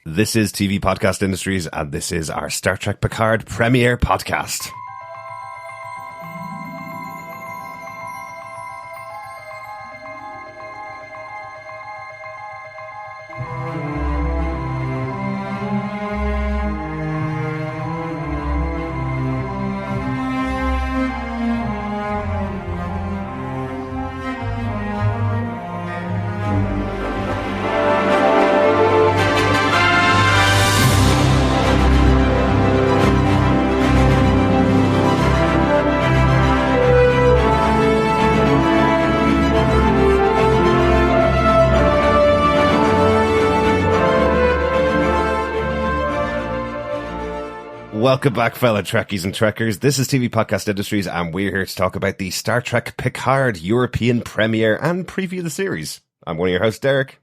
This is TV Podcast Industries, and this is our Star Trek Picard premiere podcast. Welcome back, fellow Trekkies and Trekkers. This is TV Podcast Industries, and we're here to talk about the Star Trek Picard European premiere and preview the series. I'm one of your hosts, Derek.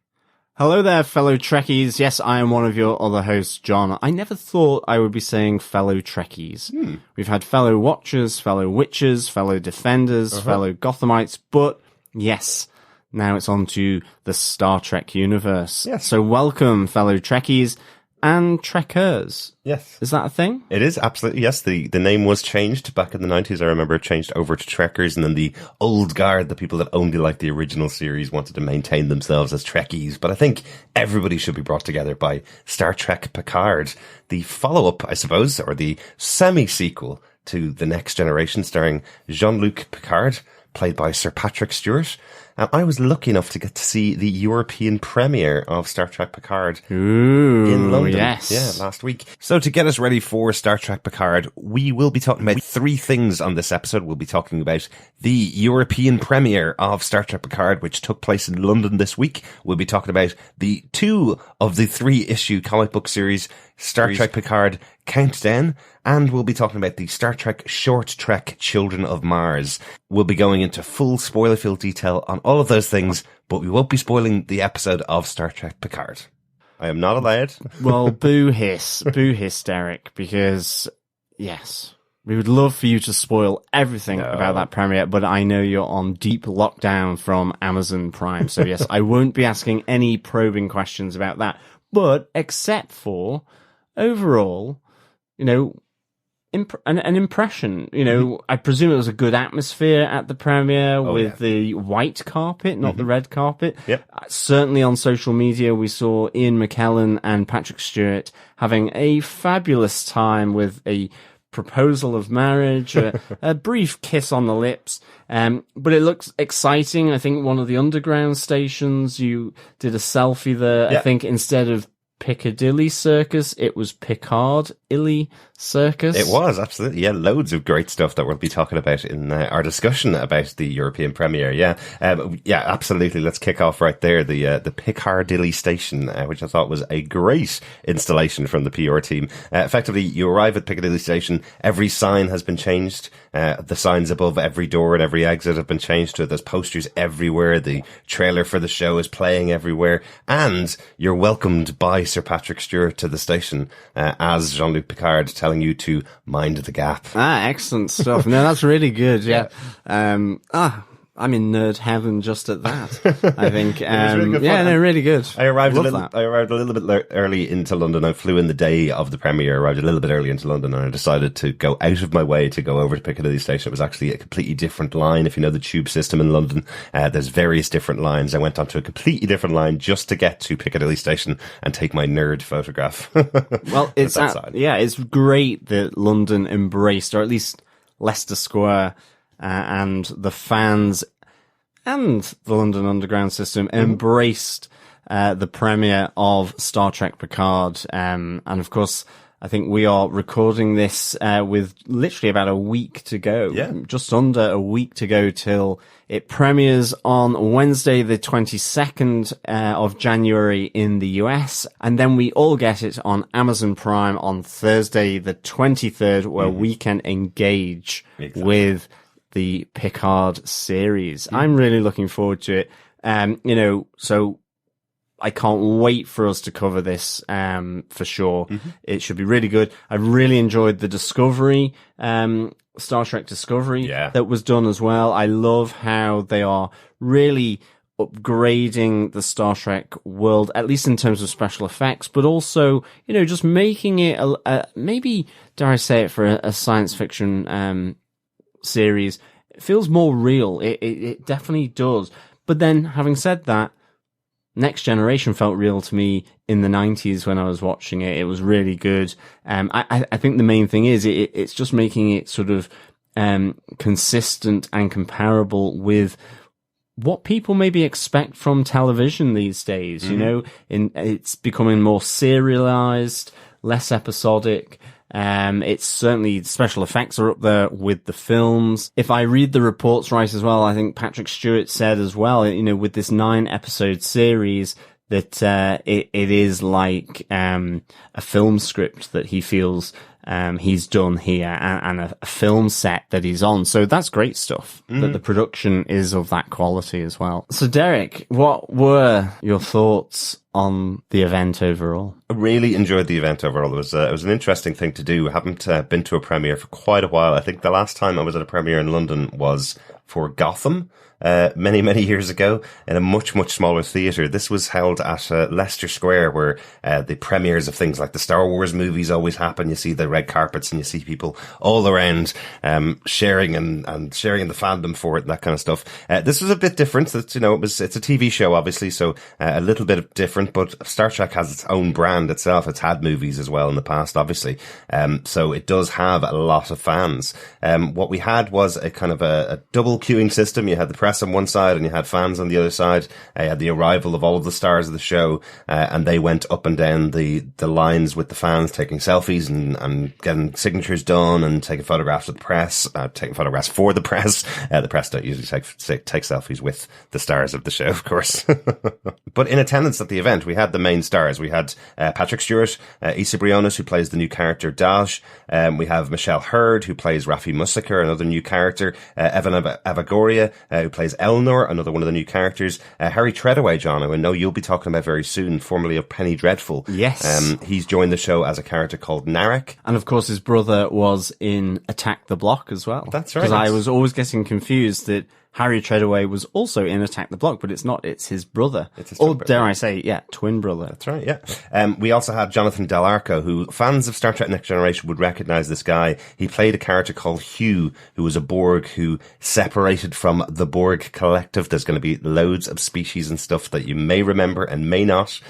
Hello there, fellow Trekkies. Yes, I am one of your other hosts, John. I never thought I would be saying fellow Trekkies. We've had fellow Watchers, fellow Witchers, fellow Defenders, fellow Gothamites, but yes, now it's on to the Star Trek universe. Yes. So welcome, fellow Trekkies and Trekkers. Yes. Is that a thing? It is, absolutely. Yes, the name was changed back in the 90s. I remember it changed over to Trekkers, and then the old guard, the people that only liked the original series, wanted to maintain themselves as Trekkies. But I think everybody should be brought together by Star Trek Picard, the follow-up, I suppose, or the semi-sequel to The Next Generation, starring Jean-Luc Picard, played by Sir Patrick Stewart. And I was lucky enough to get to see the European premiere of Star Trek Picard in London. Yes. Yeah, last week. So to get us ready for Star Trek Picard, we will be talking about three things on this episode. We'll be talking about the European premiere of Star Trek Picard, which took place in London this week. We'll be talking about the 2 of the 3-issue comic book series, Star Trek Picard Countdown, and we'll be talking about the Star Trek short trek Children of Mars. We'll be going into full spoiler-filled detail on all of those things, but we won't be spoiling the episode of Star Trek Picard. I am not allowed. Well, boo hiss, Derek, because yes, we would love for you to spoil everything about that premiere, but I know you're on deep lockdown from Amazon Prime, so yes, I won't be asking any probing questions about that, but except for overall, you know, an impression, you know, I presume it was a good atmosphere at the premiere with the white carpet, not the red carpet. Yep. Certainly on social media, we saw Ian McKellen and Patrick Stewart having a fabulous time with a proposal of marriage, a brief kiss on the lips. But it looks exciting. I think one of the underground stations, you did a selfie there. I think instead of Piccadilly Circus, it was Picard-illy Circus. It was, absolutely. Yeah, loads of great stuff that we'll be talking about in our discussion about the European premiere. Yeah, absolutely. Let's kick off right there. The Piccadilly station, which I thought was a great installation from the PR team. Effectively, you arrive at Piccadilly station, every sign has been changed. The signs above every door and every exit have been changed to there's posters everywhere. The trailer for the show is playing everywhere, and you're welcomed by Sir Patrick Stewart to the station as Jean-Luc Picard, telling you to mind the gap. Excellent stuff. No, that's really good. Yeah. I'm in nerd heaven just at that. I think. Really good. I arrived a little bit early into London. I flew in the day of the premiere. Arrived a little bit early into London, and I decided to go out of my way to go over to Piccadilly Station. It was actually a completely different line. If you know the tube system in London, there's various different lines. I went onto a completely different line just to get to Piccadilly Station and take my nerd photograph. Well, it's great that London embraced, or at least Leicester Square, and the fans and the London Underground system embraced the premiere of Star Trek Picard. And of course, I think we are recording this with literally about a week to go. Yeah. Just under a week to go till it premieres on Wednesday, the 22nd of January in the US. And then we all get it on Amazon Prime on Thursday, the 23rd, where we can engage with the Picard series. I'm really looking forward to it. So I can't wait for us to cover this, for sure. It should be really good. I really enjoyed the Discovery, Star Trek Discovery that was done as well. I love how they are really upgrading the Star Trek world, at least in terms of special effects, but also, just making it maybe, dare I say it, for a science fiction series, it feels more real. It definitely does. But then, having said that, Next Generation felt real to me in the 90s when I was watching it. It was really good. I think the main thing is it's just making it sort of consistent and comparable with what people maybe expect from television these days. It's becoming more serialized, less episodic. It's certainly, special effects are up there with the films. If I read the reports right as well, I think Patrick Stewart said as well, with this 9-episode series, that it is like a film script that he feels he's done here, and a film set that he's on. So that's great stuff, that the production is of that quality as well. So Derek, what were your thoughts on the event overall? I really enjoyed the event overall. It was an interesting thing to do. I haven't been to a premiere for quite a while. I think the last time I was at a premiere in London was for Gotham, many, many years ago, in a much, much smaller theatre. This was held at Leicester Square, where the premieres of things like the Star Wars movies always happen. You see the red carpets and you see people all around sharing and sharing the fandom for it and that kind of stuff. This was a bit different. It's a TV show, obviously, so a little bit different, but Star Trek has its own brand itself. It's had movies as well in the past, obviously. So it does have a lot of fans. What we had was a kind of a double queuing system. You had the press on one side and you had fans on the other side. You had the arrival of all of the stars of the show, and they went up and down the lines with the fans, taking selfies and getting signatures done and taking photographs with the press, taking photographs for the press. The press don't usually take selfies with the stars of the show, of course. But in attendance at the event, we had the main stars. We had Patrick Stewart, Issa Briones, who plays the new character Daj. We have Michelle Hurd, who plays Raffi Mussaker, another new character. Evan Avagoria, who plays Elnor, another one of the new characters. Harry Treadaway, John, who I know you'll be talking about very soon, formerly of Penny Dreadful. Yes. He's joined the show as a character called Narek. And of course his brother was in Attack the Block as well. That's right. Because I was always getting confused that Harry Treadaway was also in Attack the Block, but it's not. It's his brother. It's his or brother. Dare I say, twin brother. That's right, yeah. We also had Jonathan Del Arco, who fans of Star Trek Next Generation would recognize this guy. He played a character called Hugh, who was a Borg who separated from the Borg collective. There's going to be loads of species and stuff that you may remember and may not,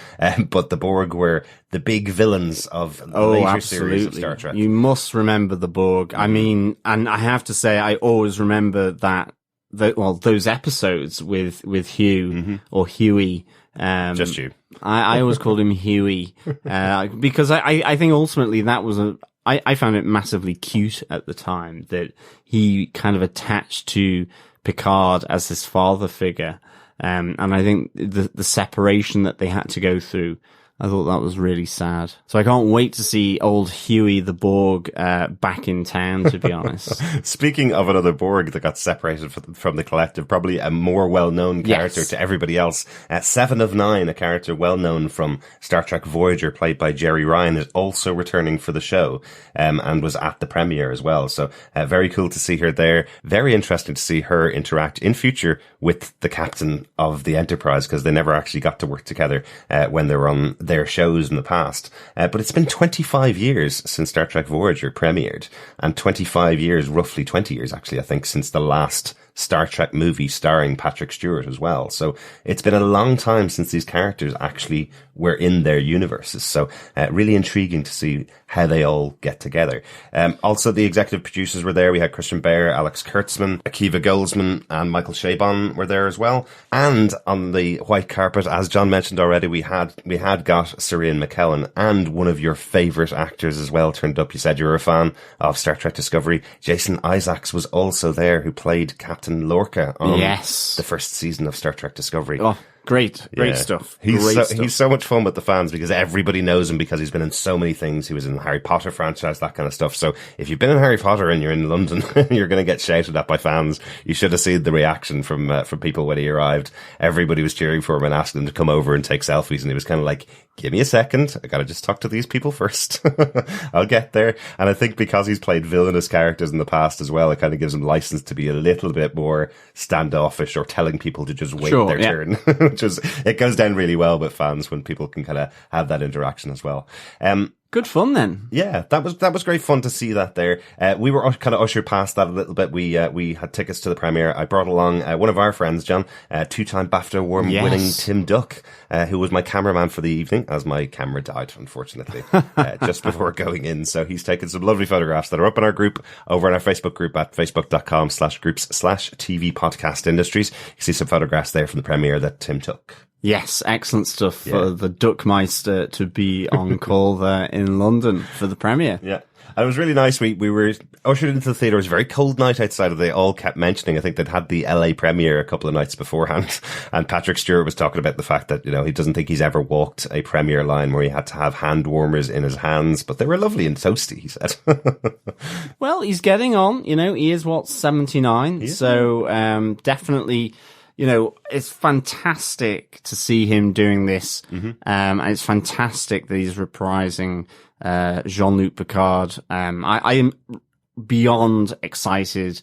but the Borg were the big villains of the later series of Star Trek. You must remember the Borg. I mean, and I have to say, I always remember that. Those episodes with Hugh or Huey. Just you. I always called him Huey, because I think ultimately that was I found it massively cute at the time that he kind of attached to Picard as his father figure. And I think the separation that they had to go through, I thought that was really sad. So I can't wait to see old Huey the Borg back in town, to be honest. Speaking of another Borg that got separated from the collective, probably a more well-known character to everybody else. 7 of 9, a character well-known from Star Trek Voyager, played by Jerry Ryan, is also returning for the show, and was at the premiere as well. So very cool to see her there. Very interesting to see her interact in future with the captain of the Enterprise, because they never actually got to work together when they were on their shows in the past. But it's been 25 years since Star Trek Voyager premiered, and 25 years, roughly 20 years actually, I think, since the last Star Trek movie starring Patrick Stewart as well. So it's been a long time since these characters actually were in their universes. So really intriguing to see how they all get together. Also, the executive producers were there. We had Christian Bale, Alex Kurtzman, Akiva Goldsman, and Michael Chabon were there as well. And on the white carpet, as John mentioned already, we had got Sirian McKellen, and one of your favourite actors as well turned up. You said you were a fan of Star Trek Discovery. Jason Isaacs was also there, who played Captain Lorca on the first season of Star Trek Discovery. Oh, Great stuff. He's so much fun with the fans because everybody knows him because he's been in so many things. He was in the Harry Potter franchise, that kind of stuff. So if you've been in Harry Potter and you're in London, you're going to get shouted at by fans. You should have seen the reaction from people when he arrived. Everybody was cheering for him and asking him to come over and take selfies. And he was kind of like, give me a second. I got to just talk to these people first. I'll get there. And I think because he's played villainous characters in the past as well, it kind of gives him license to be a little bit more standoffish or telling people to just wait their turn. It goes down really well with fans when people can kind of have that interaction as well. Good fun then. Yeah, that was great fun to see that there. We were kind of ushered past that a little bit. We had tickets to the premiere. I brought along one of our friends, John, two-time BAFTA award-winning Tim Duck, who was my cameraman for the evening, as my camera died, unfortunately, just before going in. So he's taken some lovely photographs that are up in our group, over in our Facebook group at facebook.com/groups/TV Podcast Industries. You see some photographs there from the premiere that Tim took. Yes, excellent stuff for the Duckmeister to be on call there in London for the premiere. Yeah. And it was really nice. We were ushered into the theatre. It was a very cold night outside. They all kept mentioning, I think they'd had the LA premiere a couple of nights beforehand. And Patrick Stewart was talking about the fact that, he doesn't think he's ever walked a premiere line where he had to have hand warmers in his hands, but they were lovely and toasty, he said. Well, he's getting on, he is 79. So, definitely, it's fantastic to see him doing this. And it's fantastic that he's reprising Jean-Luc Picard. I am beyond excited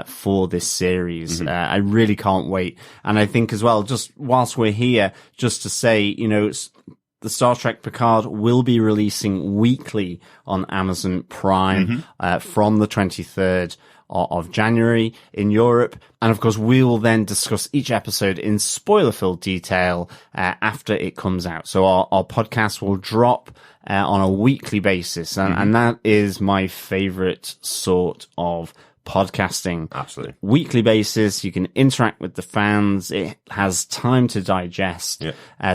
for this series. I really can't wait. And I think as well, just whilst we're here, just to say, the Star Trek Picard will be releasing weekly on Amazon Prime from the 23rd of January in Europe. And of course, we will then discuss each episode in spoiler-filled detail after it comes out. So our podcast will drop on a weekly basis. And that is my favorite sort of podcasting. Absolutely. Weekly basis. You can interact with the fans. It has time to digest.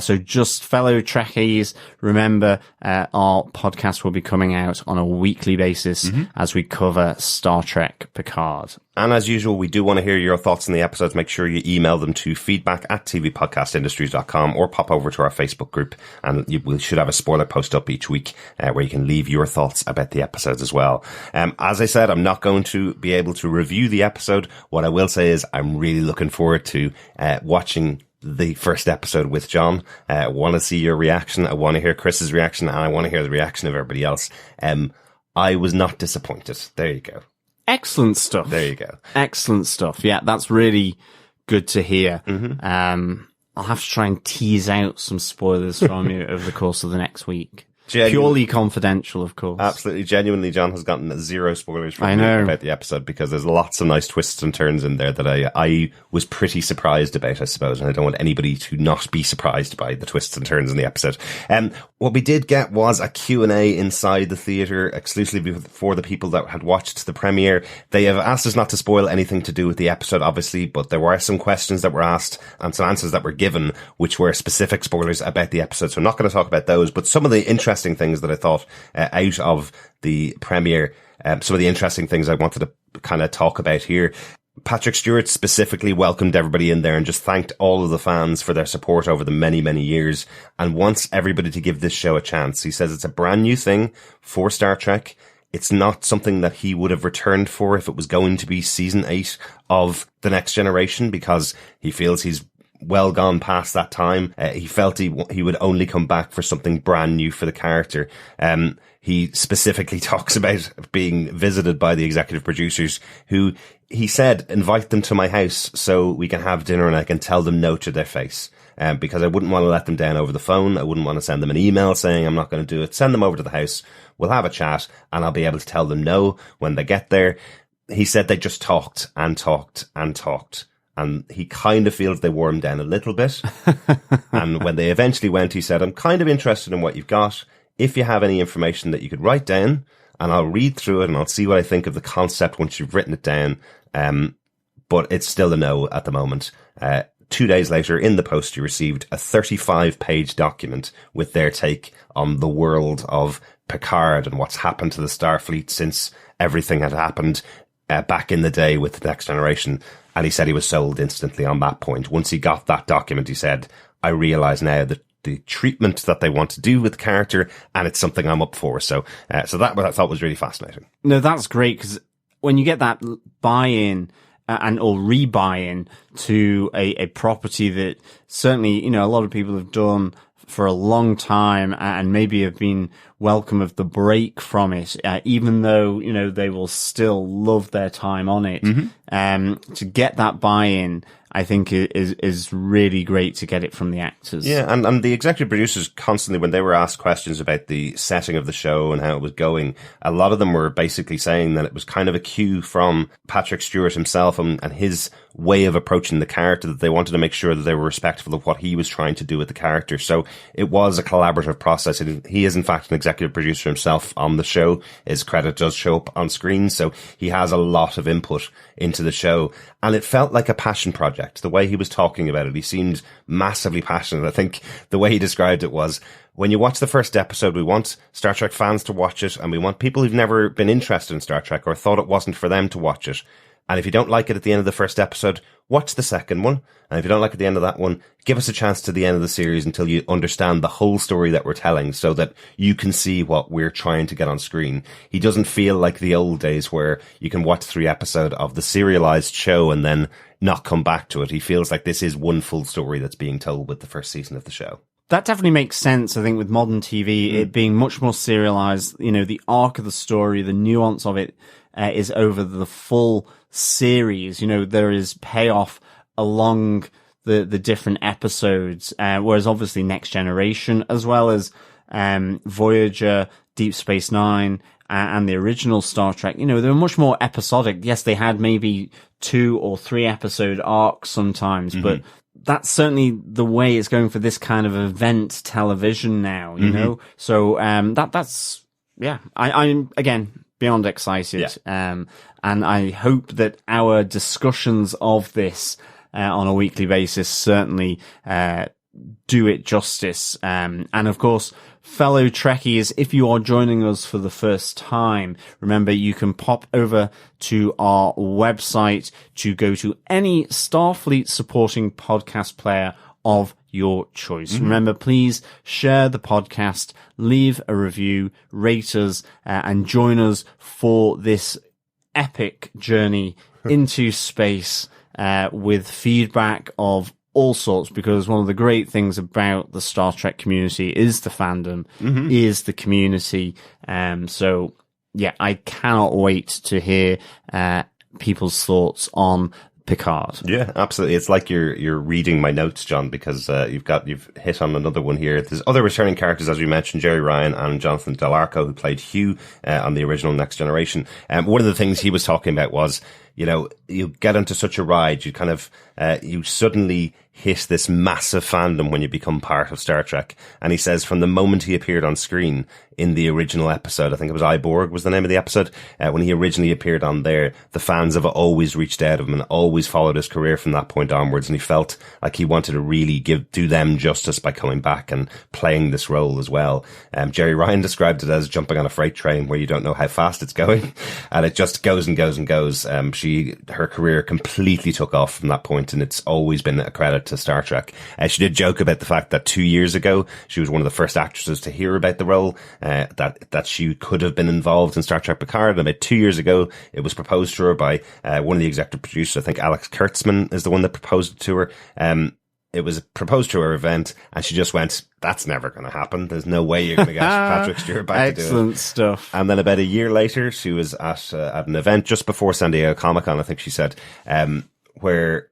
So just fellow Trekkies, remember, our podcast will be coming out on a weekly basis as we cover Star Trek Picard. And as usual, we do want to hear your thoughts on the episodes. Make sure you email them to feedback@tvpodcastindustries.com or pop over to our Facebook group. And we should have a spoiler post up each week where you can leave your thoughts about the episodes as well. As I said, I'm not going to be able to review the episode. What I will say is I'm really looking forward to watching the first episode with John. I want to see your reaction. I want to hear Chris's reaction, and I want to hear the reaction of everybody else. I was not disappointed. There you go. Excellent stuff. There you go. Excellent stuff. Yeah, that's really good to hear. I'll have to try and tease out some spoilers from you over the course of the next week. Purely confidential, of course. Absolutely. Genuinely, John has gotten zero spoilers from me about the episode because there's lots of nice twists and turns in there that I was pretty surprised about, I suppose, and I don't want anybody to not be surprised by the twists and turns in the episode. What we did get was a Q&A inside the theatre exclusively for the people that had watched the premiere. They have asked us not to spoil anything to do with the episode, obviously, but there were some questions that were asked and some answers that were given which were specific spoilers about the episode. So I'm not going to talk about those, but some of the interesting things that I thought out of the premiere, some of the interesting things I wanted to kind of talk about here. Patrick Stewart specifically welcomed everybody in there and just thanked all of the fans for their support over the many, many years and wants everybody to give this show a chance. He says it's a brand new thing for Star Trek. It's not something that he would have returned for if it was going to be season 8 of The Next Generation, because he feels he's well gone past that time. He felt he would only come back for something brand new for the character. He specifically talks about being visited by the executive producers who he said, invite them to my house so we can have dinner and I can tell them no to their face. Because I wouldn't want to let them down over the phone. I wouldn't want to send them an email saying I'm not going to do it. Send them over to the house. We'll have a chat and I'll be able to tell them no when they get there. He said they just talked and talked and talked. And he kind of feels they wore him down a little bit. And when they eventually went, he said, I'm kind of interested in what you've got. If you have any information that you could write down, and I'll read through it and I'll see what I think of the concept once you've written it down. But it's still a no at the moment. 2 days later, in the post, you received a 35-page document with their take on the world of Picard and what's happened to the Starfleet since everything had happened. back in the day with the Next Generation. And he said he was sold instantly on that point. Once he got that document, he said, I realize now that the treatment that they want to do with the character, and it's something I'm up for. So that I thought was really fascinating. No, that's great, because when you get that buy-in or re-buy-in to a property that certainly, a lot of people have done for a long time and maybe have been welcome of the break from it, even though, they will still love their time on it. To get that buy-in, I think is really great to get it from the actors. Yeah, and the executive producers constantly, when they were asked questions about the setting of the show and how it was going, a lot of them were basically saying that it was kind of a cue from Patrick Stewart himself and his way of approaching the character, that they wanted to make sure that they were respectful of what he was trying to do with the character. So it was a collaborative process. He is in fact an executive producer himself on the show. His credit does show up on screen, so he has a lot of input into the show. And it felt like a passion project. The way he was talking about it, he seemed massively passionate. I think the way he described it was, when you watch the first episode, we want Star Trek fans to watch it, and we want people who've never been interested in Star Trek or thought it wasn't for them to watch it. And if you don't like it at the end of the first episode, watch the second one. And if you don't like it at the end of that one, give us a chance to the end of the series until you understand the whole story that we're telling, so that you can see what we're trying to get on screen. He doesn't feel like the old days where you can watch 3 episodes of the serialized show and then not come back to it. He feels like this is one full story that's being told with the first season of the show. That definitely makes sense, I think, with modern TV, it being much more serialized. The arc of the story, the nuance of it is over the full series. There is payoff along the different episodes, whereas obviously Next Generation, as well as Voyager, Deep Space Nine, and the original Star Trek, they were much more episodic. Yes, they had maybe 2 or 3 episode arcs sometimes, but that's certainly the way it's going for this kind of event television now, you know? So, that's, yeah, I'm again, beyond excited. Yeah. And I hope that our discussions of this, on a weekly basis certainly, do it justice. And of course, fellow Trekkies, if you are joining us for the first time, remember you can pop over to our website to go to any Starfleet supporting podcast player of your choice. Remember, please share the podcast, leave a review, rate us, and join us for this epic journey into space, with feedback of all sorts, because one of the great things about the Star Trek community is the fandom, is the community. So yeah, I cannot wait to hear people's thoughts on Picard. Yeah, absolutely. It's like you're reading my notes, John, because you've hit on another one here. There's other returning characters, as we mentioned, Jerry Ryan and Jonathan Del Arco, who played Hugh on the original Next Generation. One of the things he was talking about was, you get into such a ride, you kind of you suddenly hit this massive fandom when you become part of Star Trek. And he says from the moment he appeared on screen in the original episode, I think it was I, Borg was the name of the episode, when he originally appeared on there, the fans have always reached out of him and always followed his career from that point onwards. And he felt like he wanted to really do them justice by coming back and playing this role as well. Jerry Ryan described it as jumping on a freight train where you don't know how fast it's going. And it just goes and goes and goes. Her career completely took off from that point, and it's always been a credit to Star Trek. She did joke about the fact that 2 years ago, she was one of the first actresses to hear about the role, that she could have been involved in Star Trek Picard. And about 2 years ago, it was proposed to her by one of the executive producers. I think Alex Kurtzman is the one that proposed it to her. It was proposed to her event, and she just went, that's never going to happen. There's no way you're going to get Patrick Stewart back to do it. Excellent stuff. And then about a year later, she was at an event just before San Diego Comic-Con, I think she said, where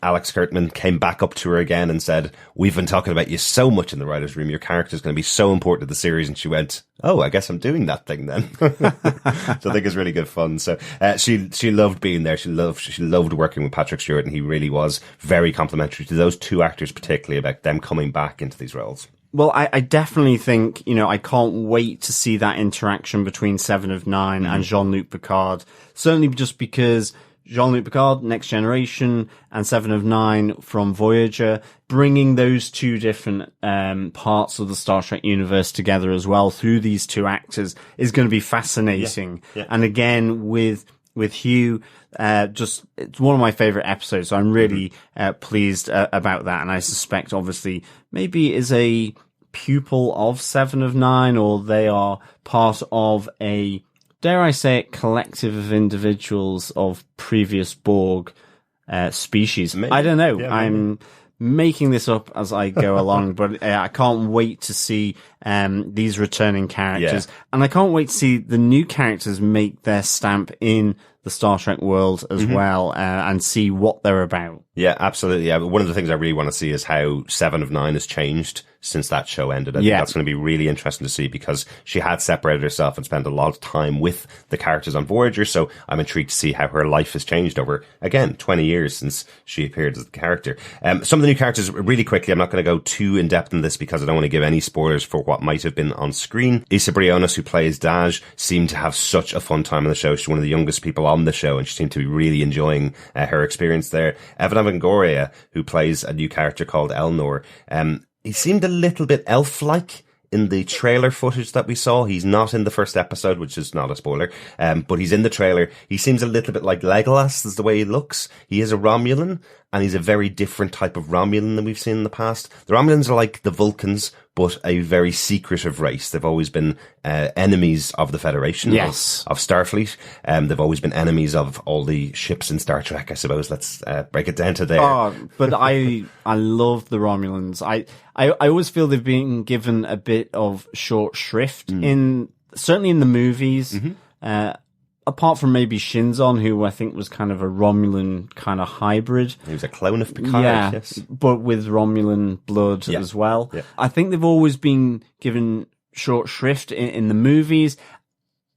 Alex Kurtzman came back up to her again and said, we've been talking about you so much in the writer's room. Your character is going to be so important to the series. And she went, oh, I guess I'm doing that thing then. So I think it's really good fun. So she loved being there. She loved working with Patrick Stewart, and he really was very complimentary to those two actors, particularly about them coming back into these roles. Well, I definitely think, I can't wait to see that interaction between Seven of Nine and Jean-Luc Picard. Certainly just because Jean-Luc Picard, Next Generation, and Seven of Nine from Voyager, bringing those two different parts of the Star Trek universe together as well through these two actors is going to be fascinating. Yeah. And again, with with Hugh. Just, it's one of my favorite episodes. So I'm really pleased about that. And I suspect, obviously, maybe is a pupil of Seven of Nine, or they are part of a, dare I say it, collective of individuals of previous Borg species. Maybe. I don't know. Yeah, I'm making this up as I go along, but I can't wait to see these returning characters. Yeah. And I can't wait to see the new characters make their stamp in the Star Trek world as well, and see what they're about. Yeah, absolutely. Yeah. One of the things I really want to see is how Seven of Nine has changed since that show ended. I think that's going to be really interesting to see, because she had separated herself and spent a lot of time with the characters on Voyager. So I'm intrigued to see how her life has changed over, again, 20 years since she appeared as the character. Some of the new characters, really quickly, I'm not going to go too in depth in this because I don't want to give any spoilers for what might have been on screen. Issa Briones, who plays Daj, seemed to have such a fun time on the show. She's one of the youngest people on the show, and she seemed to be really enjoying her experience there. Evan Longoria, who plays a new character called Elnor, he seemed a little bit elf-like in the trailer footage that we saw. He's not in the first episode, which is not a spoiler, but he's in the trailer. He seems a little bit like Legolas, is the way he looks. He is a Romulan, and he's a very different type of Romulan than we've seen in the past. The Romulans are like the Vulcans, but a very secretive race. They've always been enemies of the Federation, yes, of Starfleet. They've always been enemies of all the ships in Star Trek, I suppose. Let's break it down to there. Oh, but I love the Romulans. I always feel they've been given a bit of short shrift certainly in the movies. Apart from maybe Shinzon, who I think was kind of a Romulan kind of hybrid. He was a clone of Picard, yes. But with Romulan blood as well. Yeah. I think they've always been given short shrift in the movies.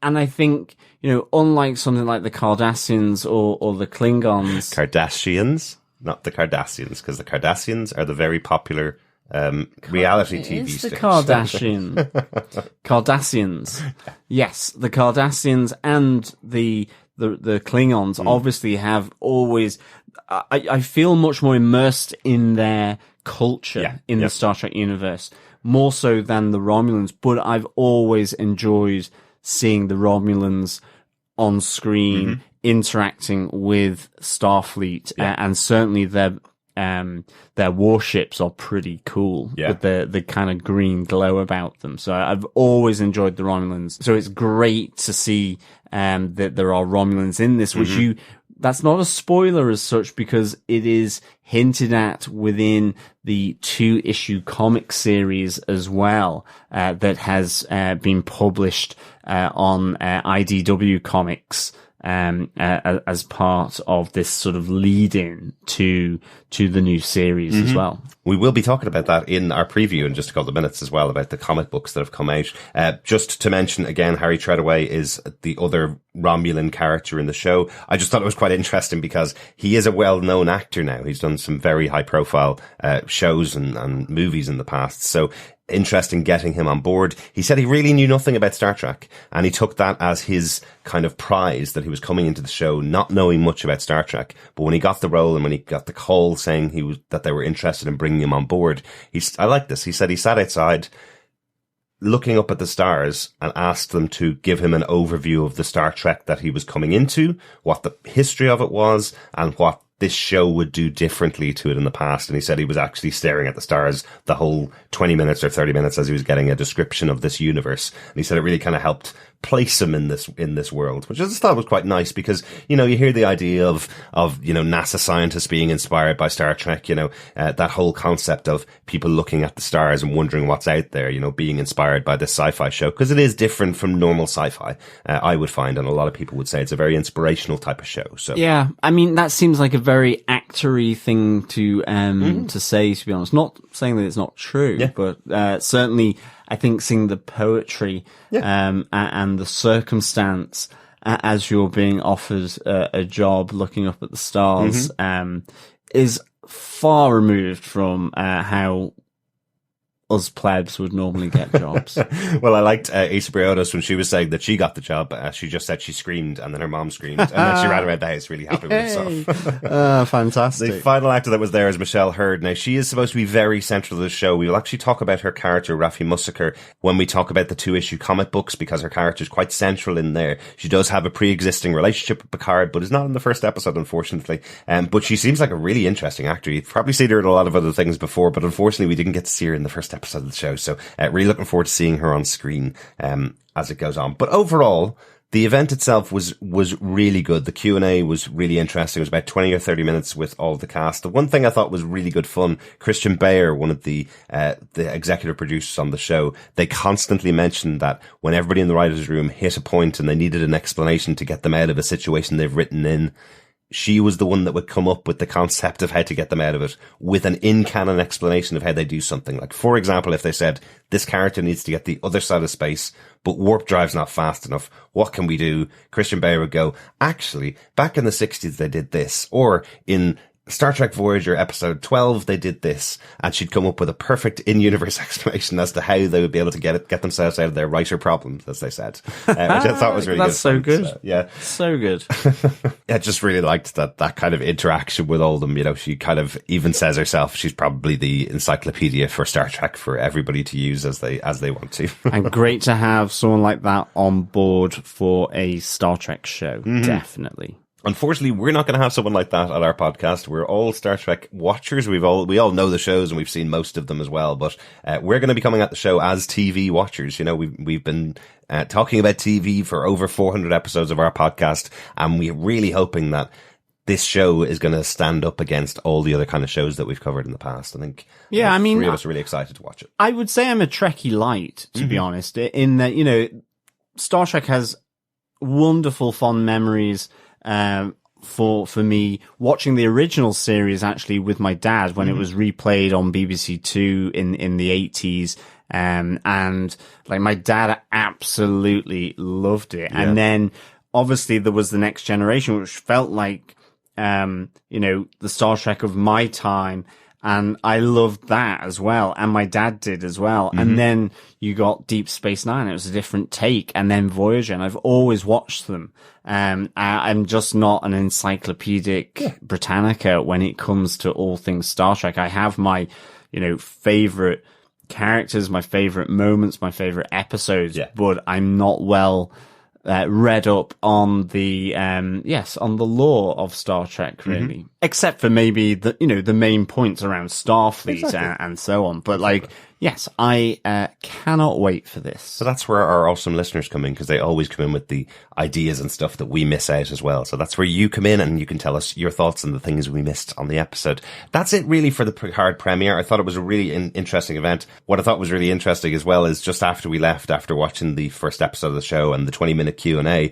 And I think, unlike something like the Cardassians or the Klingons. Kardashians, not the Cardassians, because the Cardassians are the very popular reality TV station. The Cardassians. Yes, the Cardassians and the Klingons obviously have always, I feel much more immersed in their culture in the Star Trek universe, more so than the Romulans, but I've always enjoyed seeing the Romulans on screen interacting with Starfleet, and certainly their warships are pretty cool with the kind of green glow about them. So I've always enjoyed the Romulans. So it's great to see that there are Romulans in this, which that's not a spoiler as such, because it is hinted at within the 2-issue comic series as well, that has been published on IDW Comics. As part of this sort of lead-in to the new series as well. We will be talking about that in our preview in just a couple of minutes as well, about the comic books that have come out. Just to mention again, Harry Treadaway is the other Romulan character in the show. I just thought it was quite interesting because he is a well-known actor now. He's done some very high-profile shows and movies in the past. So interesting getting him on board. He said he really knew nothing about Star Trek, and he took that as his kind of prize, that he was coming into the show not knowing much about Star Trek. But when he got the role and when he got the call saying that they were interested in bringing him on board, I like this. He said he sat outside looking up at the stars and asked them to give him an overview of the Star Trek that he was coming into, what the history of it was, and what this show would do differently to it in the past. And he said he was actually staring at the stars the whole 20 minutes or 30 minutes as he was getting a description of this universe. And he said it really kind of helped place him in this world, which I just thought was quite nice, because, you hear the idea of NASA scientists being inspired by Star Trek, that whole concept of people looking at the stars and wondering what's out there, being inspired by this sci-fi show, because it is different from normal sci-fi, I would find, and a lot of people would say it's a very inspirational type of show. So yeah, I mean, that seems like a very actory thing to say, to be honest. Not saying that it's not true, but certainly I think seeing the poetry and the circumstance as you're being offered a job looking up at the stars is far removed from how us plebs would normally get jobs. Well, I liked Asa Briones when she was saying that she got the job. She just said she screamed, and then her mom screamed, and then she ran around the house really happy with herself. Fantastic. The final actor that was there is Michelle Hurd. Now, she is supposed to be very central to the show. We will actually talk about her character, Rafi Mussaker, when we talk about the 2-issue comic books, because her character is quite central in there. She does have a pre-existing relationship with Picard, but is not in the first episode, unfortunately. But she seems like a really interesting actor. You've probably seen her in a lot of other things before, but unfortunately we didn't get to see her in the first episode of the show. So really looking forward to seeing her on screen as it goes on. But overall, the event itself was really good. The Q&A was really interesting. It was about 20 or 30 minutes with all of the cast. The one thing I thought was really good fun, Christian Bayer, one of the executive producers on the show, they constantly mentioned that when everybody in the writer's room hit a point and they needed an explanation to get them out of a situation they've written in, she was the one that would come up with the concept of how to get them out of it with an in-canon explanation of how they do something. Like, for example, if they said, this character needs to get the other side of space, but warp drive's not fast enough, what can we do? Christian Bayer would go, actually, back in the 60s they did this, or in Star Trek Voyager episode 12, they did this, and she'd come up with a perfect in-universe explanation as to how they would be able to get themselves out of their writer problems, as they said, which I thought was really good. That's so good. So, yeah. So good. I just really liked that kind of interaction with all of them. You know, she kind of even says herself, she's probably the encyclopedia for Star Trek for everybody to use as they want to. And great to have someone like that on board for a Star Trek show. Mm-hmm. Definitely. Unfortunately, we're not going to have someone like that at our podcast. We're all Star Trek watchers. We all know the shows and we've seen most of them as well. But we're going to be coming at the show as TV watchers. You know, we've been talking about TV for over 400 episodes of our podcast, and we're really hoping that this show is going to stand up against all the other kind of shows that we've covered in the past. I think. Yeah, I mean, three of us are really excited to watch it. I would say I'm a Trekkie light, to be honest, in that, you know, Star Trek has wonderful, fond memories. For me, watching the original series actually with my dad when it was replayed on BBC Two in the 80s. And like my dad absolutely loved it. Yeah. And then obviously there was the Next Generation, which felt like, you know, the Star Trek of my time. And I loved that as well. And my dad did as well. Mm-hmm. And then you got Deep Space Nine. It was a different take. And then Voyager. And I've always watched them. I'm just not an encyclopedic Britannica when it comes to all things Star Trek. I have my, you know, favorite characters, my favorite moments, my favorite episodes, but I'm not well read up on the on the lore of Star Trek, really, except for maybe the, you know, the main points around Starfleet and so on. But like, yes, I cannot wait for this. So that's where our awesome listeners come in, because they always come in with the ideas and stuff that we miss out as well. So that's where you come in and you can tell us your thoughts on the things we missed on the episode. That's it really for the Picard premiere. I thought it was a really interesting event. What I thought was really interesting as well is just after we left, after watching the first episode of the show and the 20-minute Q&A,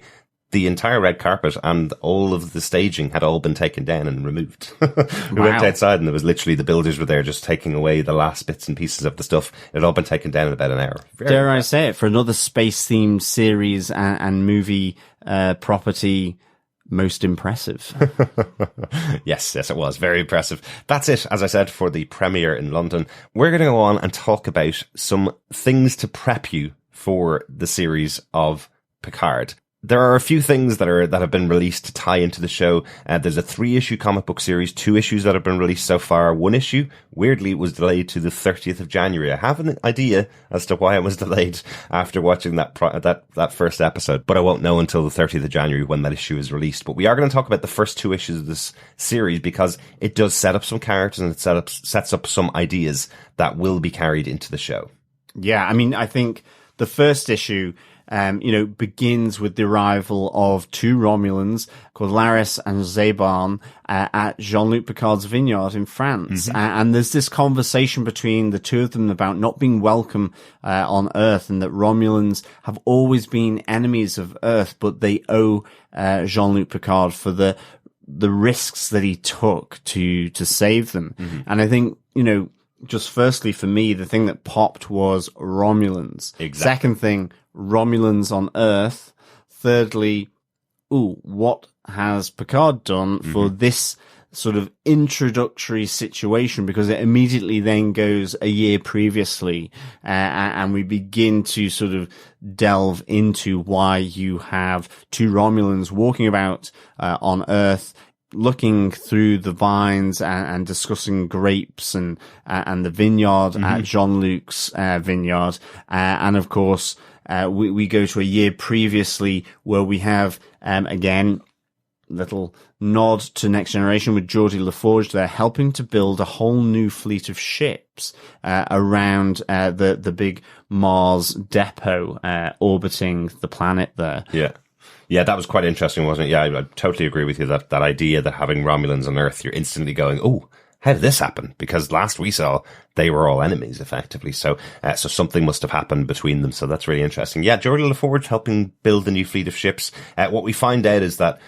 the entire red carpet and all of the staging had all been taken down and removed. We went outside and there was literally the builders were there just taking away the last bits and pieces of the stuff. It had all been taken down in about an hour. Dare I say it, for another space-themed series and movie property, most impressive. Yes, it was. Very impressive. That's it, as I said, for the premiere in London. We're going to go on and talk about some things to prep you for the series of Picard. There are a few things that have been released to tie into the show. There's a 3-issue comic book series, 2 issues that have been released so far. 1 issue, weirdly, was delayed to the 30th of January. I have an idea as to why it was delayed after watching that first episode, but I won't know until the 30th of January when that issue is released. But we are going to talk about the first 2 issues of this series because it does set up some characters and it sets up some ideas that will be carried into the show. Yeah, I mean, I think the first issue begins with the arrival of 2 Romulans called Laris and Zeban at Jean-Luc Picard's vineyard in France. And there's this conversation between the 2 of them about not being welcome on Earth, and that Romulans have always been enemies of Earth, but they owe Jean-Luc Picard for the risks that he took to save them. And I think, just firstly for me, the thing that popped was Romulans. Exactly. Second thing, Romulans on Earth. Thirdly, what has Picard done for this sort of introductory situation, because it immediately then goes a year previously, and we begin to sort of delve into why you have two Romulans walking about on Earth, looking through the vines and discussing grapes and the vineyard at Jean-Luc's vineyard, and of course we go to a year previously where we have again little nod to Next Generation with Geordie LaForge there helping to build a whole new fleet of ships around the big Mars depot orbiting the planet there. Yeah, that was quite interesting, wasn't it? Yeah, I totally agree with you that idea that having Romulans on Earth, you're instantly going, oh, how did this happen? Because last we saw, they were all enemies, effectively. So something must have happened between them. So that's really interesting. Yeah, Geordie LaForge helping build a new fleet of ships. What we find out is that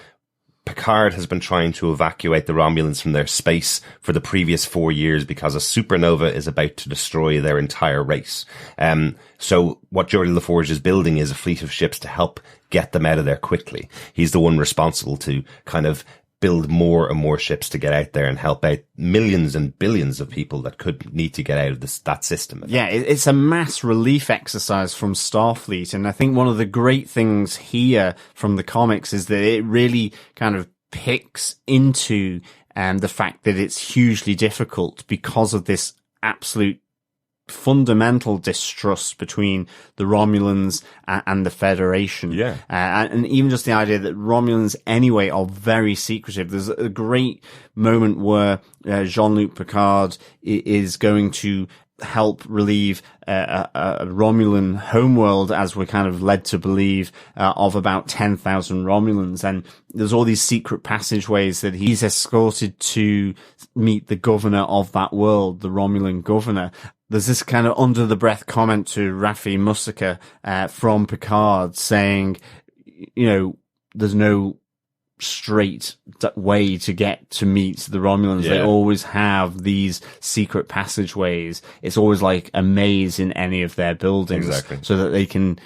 Picard has been trying to evacuate the Romulans from their space for the previous 4 years because a supernova is about to destroy their entire race. So what Geordie LaForge is building is a fleet of ships to help get them out of there quickly. He's the one responsible to kind of build more and more ships to get out there and help out millions and billions of people that could need to get out of that system. Yeah, it's a mass relief exercise from Starfleet. And I think one of the great things here from the comics is that it really kind of picks into the fact that it's hugely difficult because of this absolute fundamental distrust between the Romulans and the Federation. Yeah. And even just the idea that Romulans anyway are very secretive. There's a great moment where Jean-Luc Picard is going to help relieve a Romulan homeworld, as we're kind of led to believe, of about 10,000 Romulans. And there's all these secret passageways that he's escorted to meet the governor of that world, the Romulan governor. There's this kind of under the breath comment to Raffi Musica from Picard saying, you know, there's no straight way to get to meet the Romulans. Yeah. They always have these secret passageways. It's always like a maze in any of their buildings. Exactly. So that they can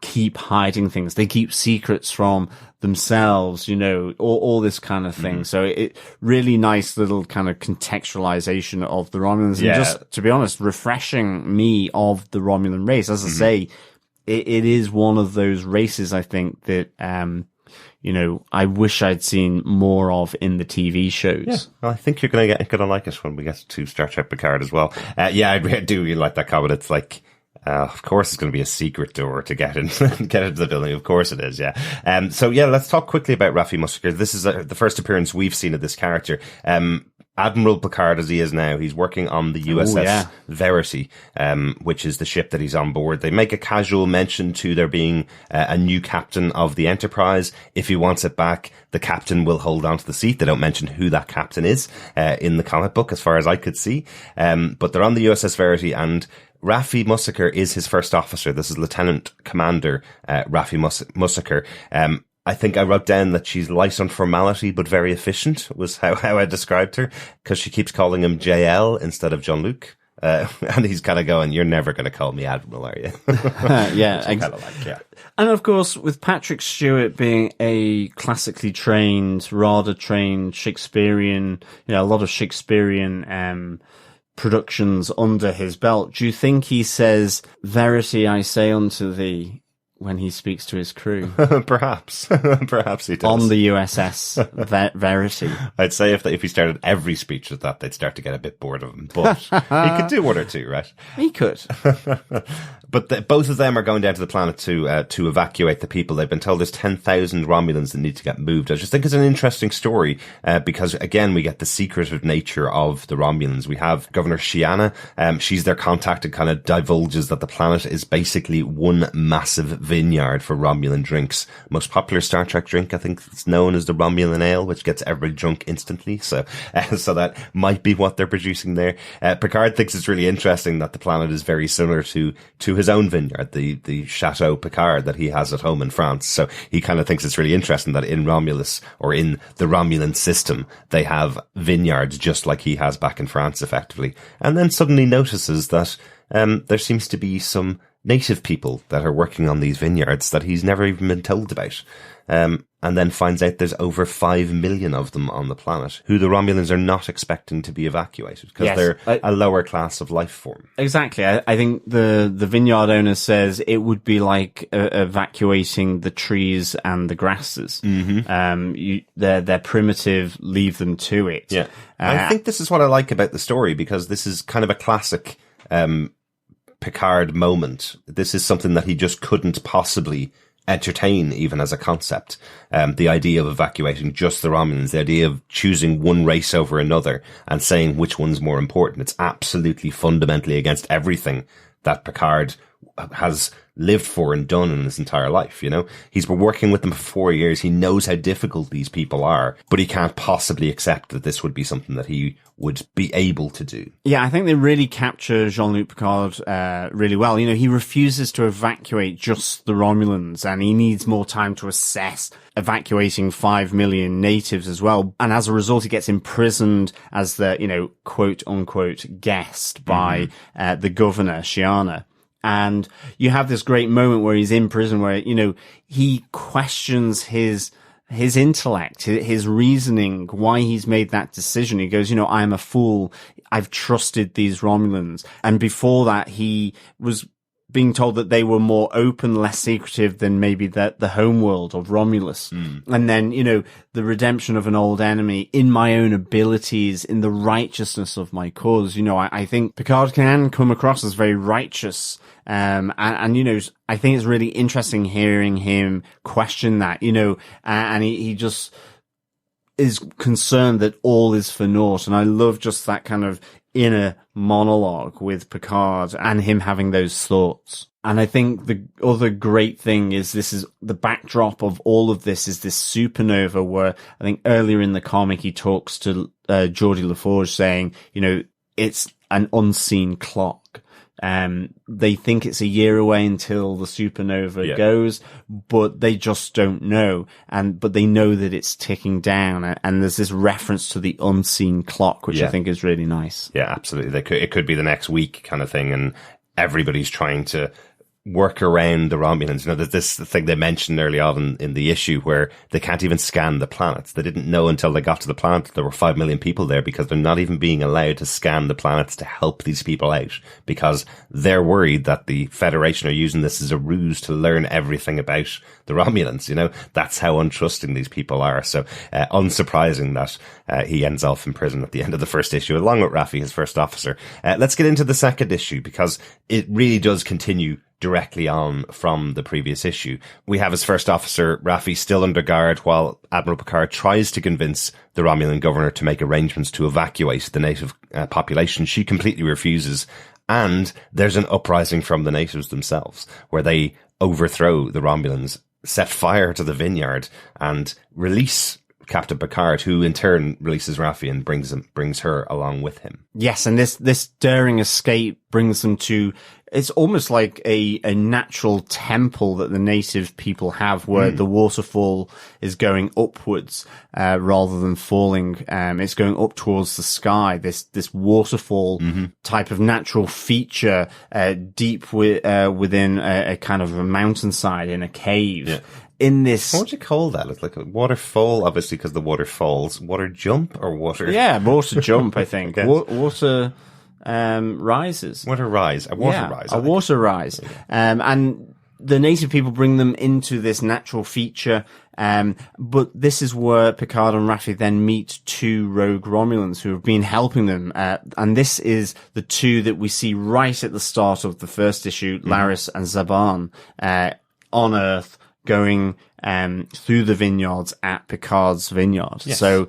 keep hiding things. They keep secrets from themselves, you know, all this kind of thing. So it really nice little kind of contextualization of the Romulans. Yeah. And just, to be honest, refreshing me of the Romulan race. As I say, it is one of those races, I think, that, you know, I wish I'd seen more of in the TV shows. Yeah, well, I think you're gonna like it when we get to Star Trek Picard as well. Yeah, I do really like that comment. It's like, of course it's going to be a secret door to get in, get into the building. Of course it is, yeah. So yeah, let's talk quickly about Raffi Musica. This is the first appearance we've seen of this character. Admiral Picard, as he is now, he's working on the USS Verity, which is the ship that he's on board. They make a casual mention to there being a new captain of the Enterprise. If he wants it back, the captain will hold on to the seat. They don't mention who that captain is in the comic book, as far as I could see. But they're on the USS Verity, and Raffi Musica is his first officer. This is Lieutenant Commander Raffi Musica. I think I wrote down that she's light on formality but very efficient, was how I described her, because she keeps calling him JL instead of Jean-Luc. And he's kind of going, you're never going to call me Admiral, are you? Yeah, yeah. And of course, with Patrick Stewart being a classically trained, rather trained Shakespearean, you know, a lot of Shakespearean productions under his belt, do you think he says, "Verity I say unto thee," when he speaks to his crew? Perhaps he does. On the USS Verity. I'd say if he started every speech with that, they'd start to get a bit bored of him. But he could do one or two, right? He could. But both of them are going down to the planet to evacuate the people. They've been told there's 10,000 Romulans that need to get moved. I just think it's an interesting story because, again, we get the secretive nature of the Romulans. We have Governor Shiana. She's their contact and kind of divulges that the planet is basically one massive vineyard for Romulan drinks. Most popular Star Trek drink, I think it's known as the Romulan Ale, which gets everybody drunk instantly. So that might be what they're producing there. Picard thinks it's really interesting that the planet is very similar to his own vineyard, the Chateau Picard that he has at home in France. So he kind of thinks it's really interesting that in Romulus, or in the Romulan system, they have vineyards just like he has back in France, effectively. And then suddenly notices that there seems to be some native people that are working on these vineyards that he's never even been told about. And then finds out there's over 5 million of them on the planet who the Romulans are not expecting to be evacuated because they're a lower class of life form. Exactly. I think the vineyard owner says it would be like evacuating the trees and the grasses. They're primitive, leave them to it. Yeah. I think this is what I like about the story, because this is kind of a classic Picard moment. This is something that he just couldn't possibly entertain even as a concept. The idea of evacuating just the Romulans, the idea of choosing one race over another and saying which one's more important. It's absolutely fundamentally against everything that Picard has lived for and done in his entire life. You know, he's been working with them for 4 years. He knows how difficult these people are, but he can't possibly accept that this would be something that he would be able to do. Yeah, I think they really capture Jean-Luc Picard really well. You know, he refuses to evacuate just the Romulans, and he needs more time to assess evacuating 5 million natives as well. And as a result, he gets imprisoned as the, you know, quote unquote guest by the governor, Shiana. And you have this great moment where he's in prison where, you know, he questions his intellect, his reasoning, why he's made that decision. He goes, you know, I'm a fool. I've trusted these Romulans. And before that, he was being told that they were more open, less secretive than maybe the home world of Romulus. And then, you know, the redemption of an old enemy, in my own abilities, in the righteousness of my cause. You know, I think Picard can come across as very righteous. And, you know, I think it's really interesting hearing him question that, you know, and he just is concerned that all is for naught. And I love just that kind of inner monologue with Picard and him having those thoughts. And I think the other great thing is this is the backdrop of all of this is this supernova where I think earlier in the comic he talks to Geordie LaForge saying, you know, it's an unseen clock. They think it's a year away until the supernova goes, but they just don't know. But they know that it's ticking down. And there's this reference to the unseen clock, which I think is really nice. Yeah, absolutely. It could be the next week kind of thing. And everybody's trying to work around the Romulans. You know, there's this thing they mentioned early on in the issue where they can't even scan the planets. They didn't know until they got to the planet that there were 5 million people there, because they're not even being allowed to scan the planets to help these people out, because they're worried that the Federation are using this as a ruse to learn everything about the Romulans. You know, that's how untrusting these people are. So unsurprising that he ends off in prison at the end of the first issue, along with Raffi, his first officer. Let's get into the second issue, because it really does continue directly on from the previous issue. We have his first officer, Raffi, still under guard while Admiral Picard tries to convince the Romulan governor to make arrangements to evacuate the native population. She completely refuses, and there's an uprising from the natives themselves where they overthrow the Romulans, set fire to the vineyard, and release Captain Picard, who in turn releases Raffi and brings her along with him. Yes, and this daring escape brings them to, it's almost like a natural temple that the native people have, where the waterfall is going upwards rather than falling. It's going up towards the sky. This waterfall type of natural feature deep within a kind of a mountainside in a cave. Yeah. In this, what would you call that? It's like a waterfall, obviously, because the water falls. Water jump or water? Yeah, water jump. I think water rises. Water rise. A water rise. A water rise. And the native people bring them into this natural feature. But this is where Picard and Raffi then meet two rogue Romulans who have been helping them. And this is the two that we see right at the start of the first issue, Laris and Zaban, on Earth, going through the vineyards at Picard's vineyard. Yes. So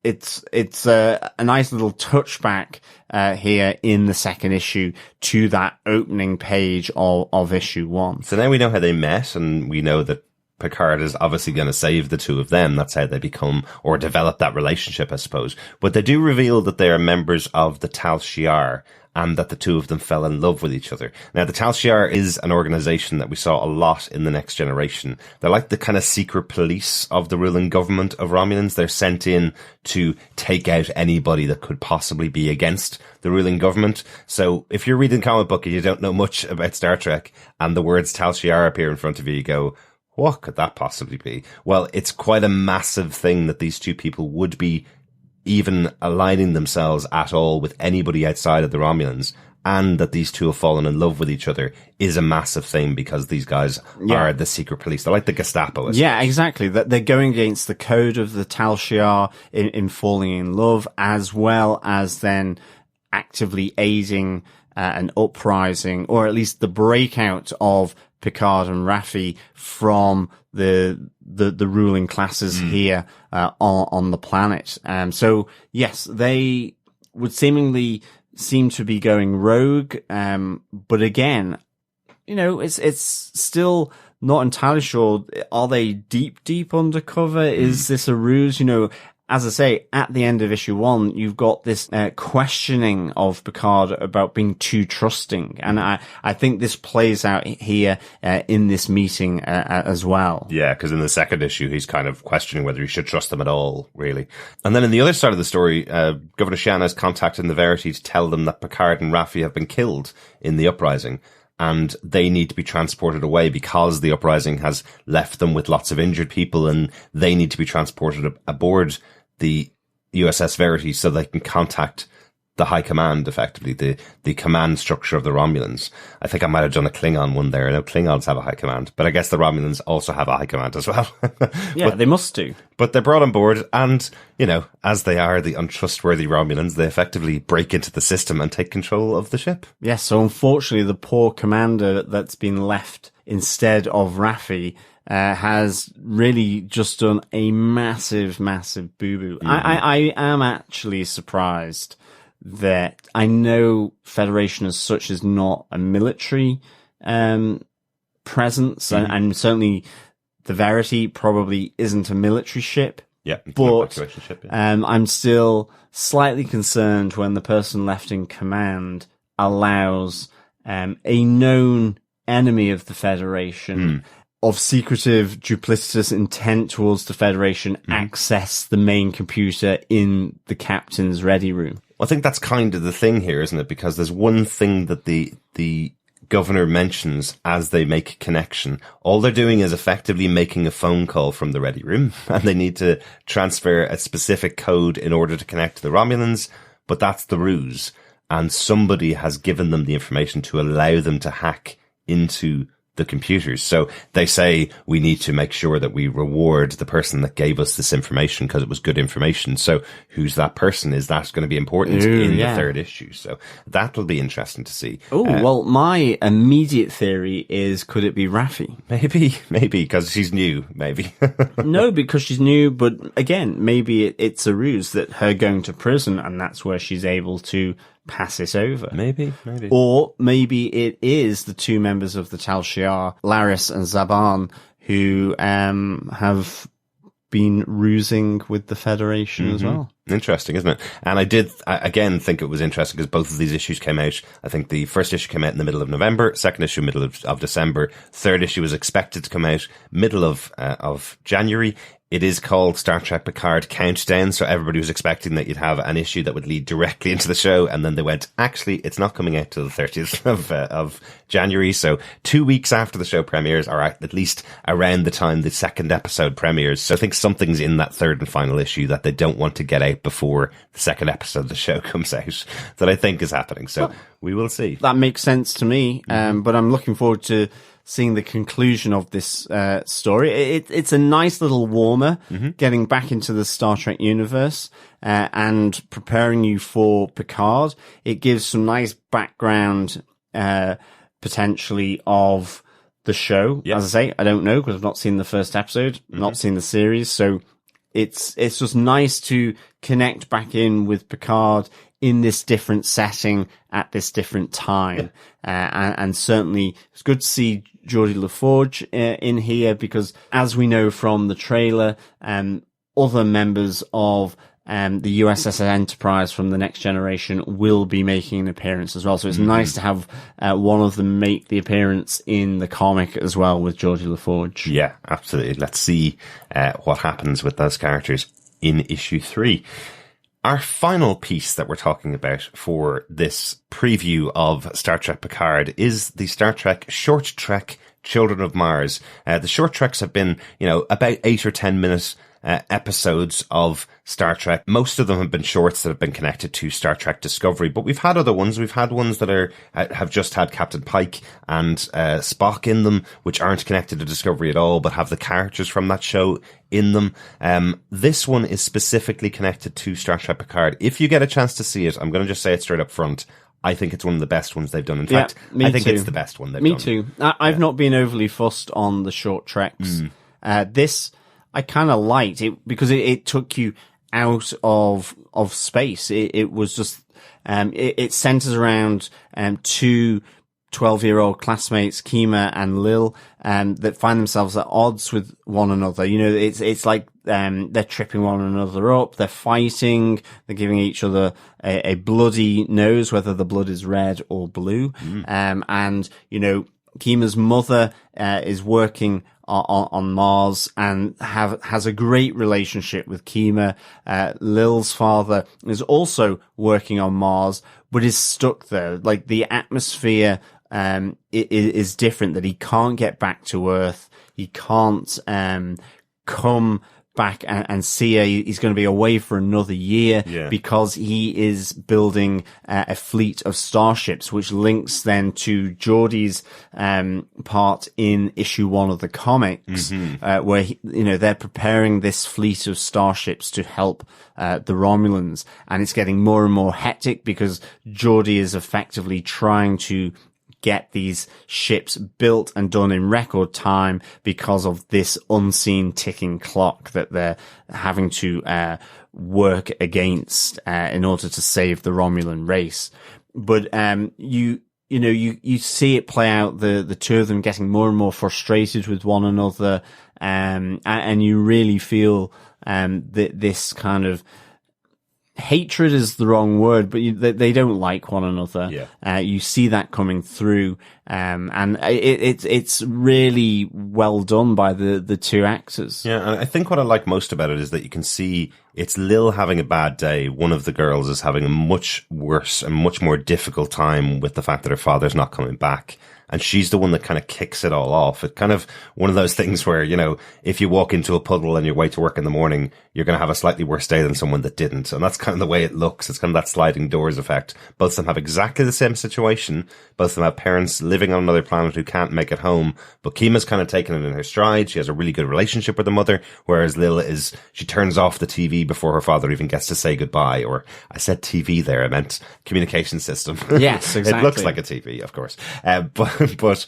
it's a nice little touchback here in the second issue to that opening page of issue 1. So now we know how they met, and we know that Picard is obviously going to save the two of them. That's how they become or develop that relationship, I suppose. But they do reveal that they are members of the Tal Shiar, and that the two of them fell in love with each other. Now, the Tal Shiar is an organization that we saw a lot in The Next Generation. They're like the kind of secret police of the ruling government of Romulans. They're sent in to take out anybody that could possibly be against the ruling government. So if you're reading a comic book and you don't know much about Star Trek and the words Tal Shiar appear in front of you, you go, what could that possibly be? Well, it's quite a massive thing that these two people would be even aligning themselves at all with anybody outside of the Romulans, and that these two have fallen in love with each other is a massive thing because these guys are the secret police. They're like the Gestapo. Yeah, exactly. That they're going against the code of the Tal Shiar in falling in love, as well as then actively aiding an uprising, or at least the breakout of Picard and Raffi from the ruling classes here on the planet. So yes, they would seem to be going rogue. But again, it's still not entirely sure. Are they deep undercover? Is this a ruse? As I say, at the end of issue 1, you've got this questioning of Picard about being too trusting. And I think this plays out here in this meeting as well. Yeah, because in the second issue, he's kind of questioning whether he should trust them at all, really. And then in the other side of the story, Governor Shan has contacted the Verity to tell them that Picard and Raffi have been killed in the uprising, and they need to be transported away because the uprising has left them with lots of injured people, and they need to be transported aboard the USS Verity so they can contact the high command, effectively, the command structure of the Romulans. I think I might have done a Klingon one there. I know Klingons have a high command, but I guess the Romulans also have a high command as well. Yeah, they must do. But they're brought on board, and, as they are the untrustworthy Romulans, they effectively break into the system and take control of the ship. Yes, so unfortunately, the poor commander that's been left instead of Raffi has really just done a massive boo-boo. Mm-hmm. I am actually surprised that I know Federation as such is not a military presence, and certainly the Verity probably isn't a military ship. Yeah, but ship, yeah. I'm still slightly concerned when the person left in command allows a known enemy of the Federation of secretive, duplicitous intent towards the Federation access the main computer in the captain's ready room. I think that's kind of the thing here, isn't it? Because there's one thing that the governor mentions as they make connection. All they're doing is effectively making a phone call from the ready room, and they need to transfer a specific code in order to connect to the Romulans, but that's the ruse. And somebody has given them the information to allow them to hack into the computers. So they say, we need to make sure that we reward the person that gave us this information because it was good information. So who's that person? Is that going to be important in the third issue? So that'll be interesting to see. Oh, well, my immediate theory is, could it be Raffi? Maybe, because she's new, maybe. No, because she's new, but again, maybe it's a ruse that her going to prison, and that's where she's able to pass it over. Maybe. Or maybe it is the two members of the Tal Shiar, Laris and Zaban, who have been rusing with the Federation as well. Interesting, isn't it? And I did, again, think it was interesting because both of these issues came out. I think the first issue came out in the middle of November, second issue middle of December, third issue was expected to come out middle of January. It is called Star Trek Picard Countdown, so everybody was expecting that you'd have an issue that would lead directly into the show, and then they went, actually, it's not coming out till the 30th of January, so 2 weeks after the show premieres, or at least around the time the second episode premieres. So I think something's in that third and final issue that they don't want to get out before the second episode of the show comes out, that I think is happening, so we will see. That makes sense to me, but I'm looking forward to seeing the conclusion of this story. It's a nice little warmer, getting back into the Star Trek universe and preparing you for Picard. It gives some nice background potentially of the show. Yep. As I say, I don't know because I've not seen the first episode, not seen the series, so it's just nice to connect back in with Picard in this different setting at this different time. And certainly it's good to see Geordie LaForge in here because, as we know from the trailer, other members of the USS Enterprise from the Next Generation will be making an appearance as well. So it's nice to have one of them make the appearance in the comic as well with Geordie LaForge. Yeah, absolutely. Let's see what happens with those characters in issue 3. Our final piece that we're talking about for this preview of Star Trek Picard is the Star Trek Short Trek Children of Mars. The short treks have been, about 8 or 10 minutes episodes of Star Trek. Most of them have been shorts that have been connected to Star Trek Discovery, but we've had other ones. We've had ones that have just had Captain Pike and Spock in them, which aren't connected to Discovery at all, but have the characters from that show in them. This one is specifically connected to Star Trek Picard. If you get a chance to see it, I'm going to just say it straight up front. I think it's one of the best ones they've done. In fact, I think it's the best one they've done. Me too. I've not been overly fussed on the short treks. This I kind of liked it because it took you out of space. It was just it centers around two 12-year-old classmates, Kima and Lil, that find themselves at odds with one another. It's like they're tripping one another up, they're fighting, they're giving each other a bloody nose, whether the blood is red or blue. And Kima's mother is working on Mars and has a great relationship with Kima. Lil's father is also working on Mars, but is stuck there. Like, the atmosphere is different, that he can't get back to Earth. He can't come back and see he's going to be away for another year because he is building a fleet of starships, which links then to Geordie's part in issue 1 of the comics, where they're preparing this fleet of starships to help the Romulans, and it's getting more and more hectic because Geordie is effectively trying to get these ships built and done in record time because of this unseen ticking clock that they're having to work against in order to save the Romulan race. But you see it play out, the two of them getting more and more frustrated with one another, and you really feel this kind of hatred is the wrong word, but they don't like one another. You see that coming through, and it's really well done by the two actors. Yeah, and I think what I like most about it is that you can see it's Lil having a bad day. One of the girls is having a much worse and much more difficult time with the fact that her father's not coming back. And she's the one that kind of kicks it all off. It's kind of one of those things where, if you walk into a puddle and you're way to work in the morning, you're going to have a slightly worse day than someone that didn't. And that's kind of the way it looks. It's kind of that sliding doors effect. Both of them have exactly the same situation. Both of them have parents living on another planet who can't make it home. But Kima's kind of taken it in her stride. She has a really good relationship with her mother, whereas Lil she turns off the TV before her father even gets to say goodbye. Or I said TV there, I meant communication system. Yes, exactly. It looks like a TV, of course. But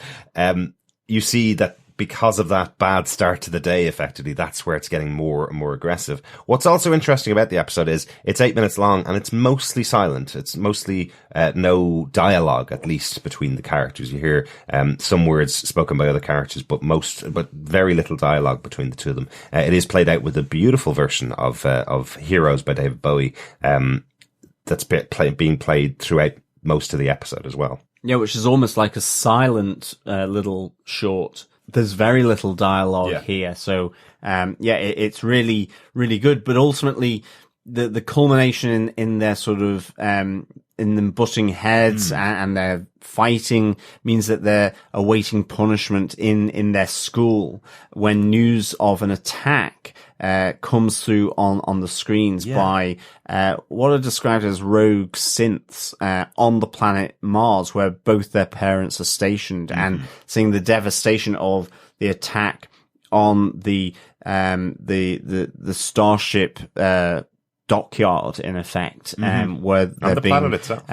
you see that because of that bad start to the day, effectively, that's where it's getting more and more aggressive. What's also interesting about the episode is it's 8 minutes long and it's mostly silent. It's mostly no dialogue, at least between the characters. You hear some words spoken by other characters, but very little dialogue between the two of them. It is played out with a beautiful version of Heroes by David Bowie that's being played throughout most of the episode as well. Yeah, which is almost like a silent little short. There's very little dialogue here. So, it's really, really good. But ultimately, the culmination in their sort of, in them butting heads and their fighting means that they're awaiting punishment in their school when news of an attack comes through on the screens by what are described as rogue synths on the planet Mars, where both their parents are stationed, and seeing the devastation of the attack on the starship dockyard, in effect, where they're being planet itself.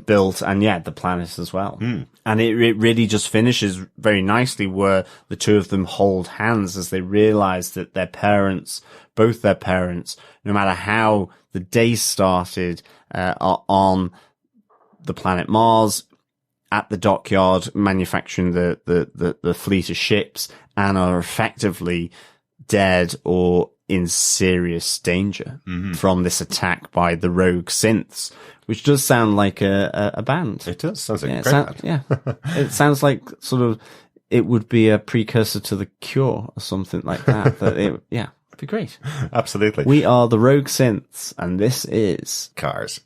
built, and the planet as well. And it really just finishes very nicely where the two of them hold hands as they realize that both their parents, no matter how the day started, are on the planet Mars, at the dockyard manufacturing the fleet of ships and are effectively dead or in serious danger from this attack by the rogue synths, which does sound like a band. It does. Sounds like a great band. Yeah. It sounds like sort of, it would be a precursor to The Cure or something like that. It'd be great. Absolutely. We are the rogue synths, and this is Cars.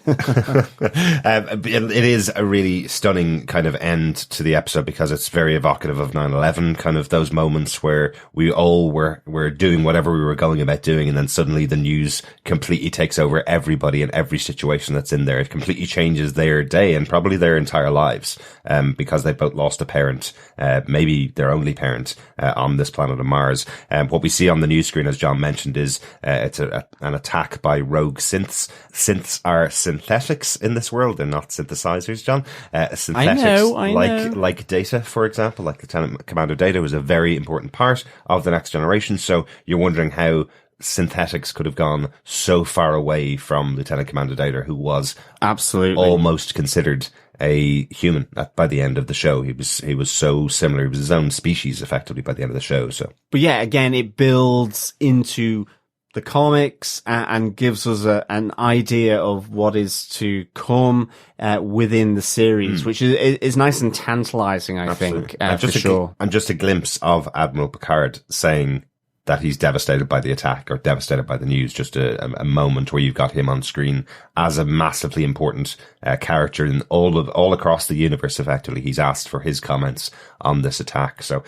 It is a really stunning kind of end to the episode because it's very evocative of 9/11, kind of those moments where we all were doing whatever we were going about doing, and then suddenly the news completely takes over everybody and every situation that's in there. It completely changes their day and probably their entire lives, because they both lost a parent, maybe their only parent, on this planet of Mars. What we see on the news screen, as John mentioned, is it's an attack by rogue synths. Synths are synthetics in this world. They're not synthesizers, John. Synthetics, I know. like Data, for example, like Lieutenant Commander Data was a very important part of the Next Generation. So you're wondering how synthetics could have gone so far away from Lieutenant Commander Data, who was absolutely almost considered a human by the end of the show. He was so similar. He was his own species effectively by the end of the show. So, but yeah, again, it builds into the comics and gives us an idea of what is to come within the series, which is nice and tantalizing, I think, for sure. And just a glimpse of Admiral Picard saying that he's devastated by the attack or devastated by the news. Just a moment where you've got him on screen as a massively important character in all across the universe. Effectively, he's asked for his comments on this attack. So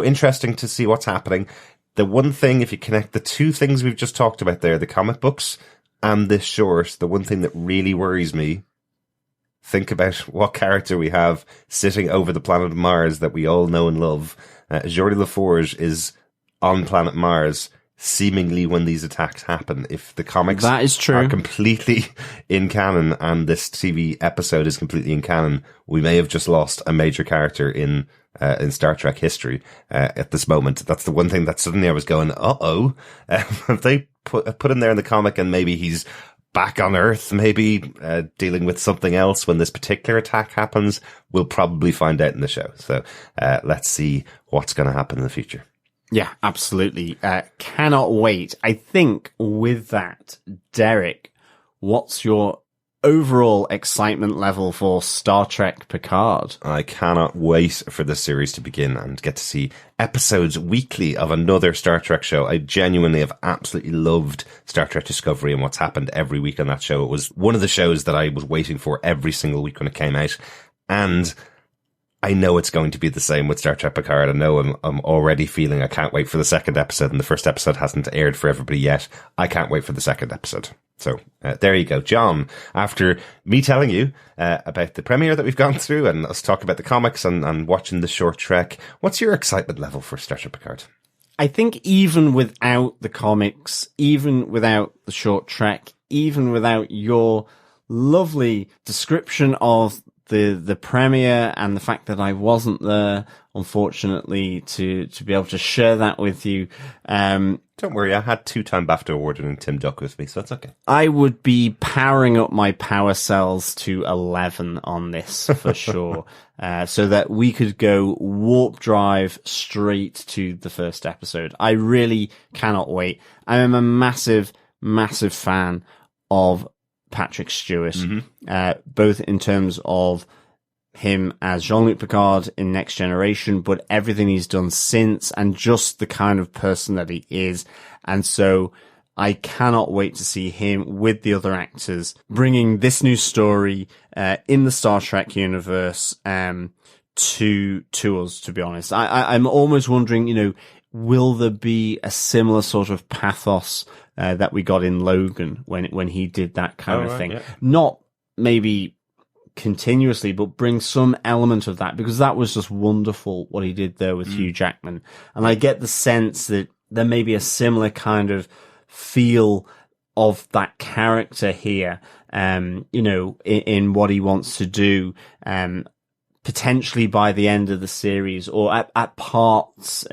interesting to see what's happening. The one thing, if you connect the two things we've just talked about there, the comic books and this short, the one thing that really worries me, think about what character we have sitting over the planet of Mars that we all know and love. Geordi LaForge is on planet Mars, seemingly when these attacks happen. If the comics that is true. are completely in canon and this TV episode is completely in canon, we may have just lost a major character in Star Trek history at this moment. That's the one thing that suddenly I was going, if they put him there in the comic and maybe he's back on Earth, maybe dealing with something else when this particular attack happens, we'll probably find out in the show. So let's see what's going to happen in the future. Yeah, absolutely. Cannot wait. I think with that, Derek, what's your overall excitement level for Star Trek Picard? I cannot wait for this series to begin and get to see episodes weekly of another Star Trek show. I genuinely have absolutely loved Star Trek Discovery and what's happened every week on that show. It was one of the shows that I was waiting for every single week when it came out. And I know it's going to be the same with Star Trek Picard. I know I'm already feeling I can't wait for the second episode, and the first episode hasn't aired for everybody yet. I can't wait for the second episode. So there you go. John, after me telling you about the premiere that we've gone through and us talking about the comics and watching the short trek, what's your excitement level for Star Trek Picard? I think even without the comics, even without the short trek, even without your lovely description of the premiere and the fact that I wasn't there, unfortunately, to be able to share that with you. Don't worry, I had 2-time BAFTA award-winning Tim Duck with me, so that's okay. I would be powering up my power cells to 11 on this for sure, so that we could go warp drive straight to the first episode. I really cannot wait. I am a massive, massive fan of Patrick Stewart, both in terms of him as Jean-Luc Picard in Next Generation, but everything he's done since and just the kind of person that he is. And so I cannot wait to see him with the other actors bringing this new story in the Star Trek universe to us, to be honest. I'm almost wondering, will there be a similar sort of pathos that we got in Logan when he did that kind of thing? Yeah. Not maybe continuously, but bring some element of that, because that was just wonderful what he did there with Hugh Jackman. And I get the sense that there may be a similar kind of feel of that character here, in what he wants to do, potentially by the end of the series or at parts,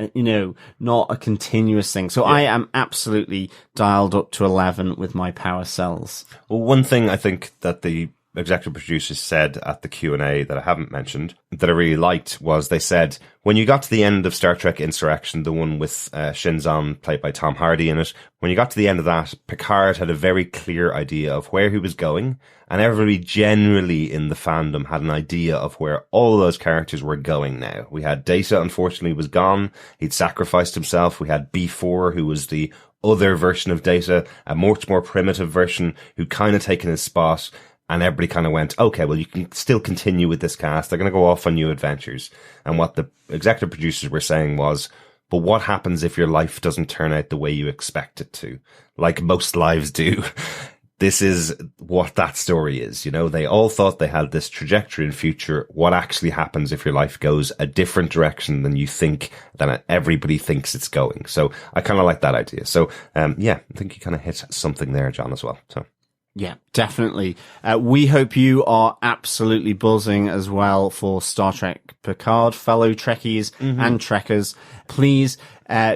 not a continuous thing. So yeah. I am absolutely dialed up to 11 with my power cells. Well, one thing I think that the executive producers said at the Q&A that I haven't mentioned that I really liked was they said, when you got to the end of Star Trek Insurrection, the one with Shinzon, played by Tom Hardy in it, when you got to the end of that, Picard had a very clear idea of where he was going, and everybody generally in the fandom had an idea of where all of those characters were going now. We had Data, unfortunately, was gone. He'd sacrificed himself. We had B4, who was the other version of Data, a much more primitive version who'd kind of taken his spot. And everybody kind of went, okay, well, you can still continue with this cast. They're going to go off on new adventures. And what the executive producers were saying was, but what happens if your life doesn't turn out the way you expect it to? Like most lives do. This is what that story is. You know, they all thought they had this trajectory in future. What actually happens if your life goes a different direction than you think, than everybody thinks it's going? So I kind of like that idea. So, yeah, I think you kind of hit something there, John, as well. So. Yeah, definitely. We hope you are absolutely buzzing as well for Star Trek Picard, fellow Trekkies and Trekkers. Please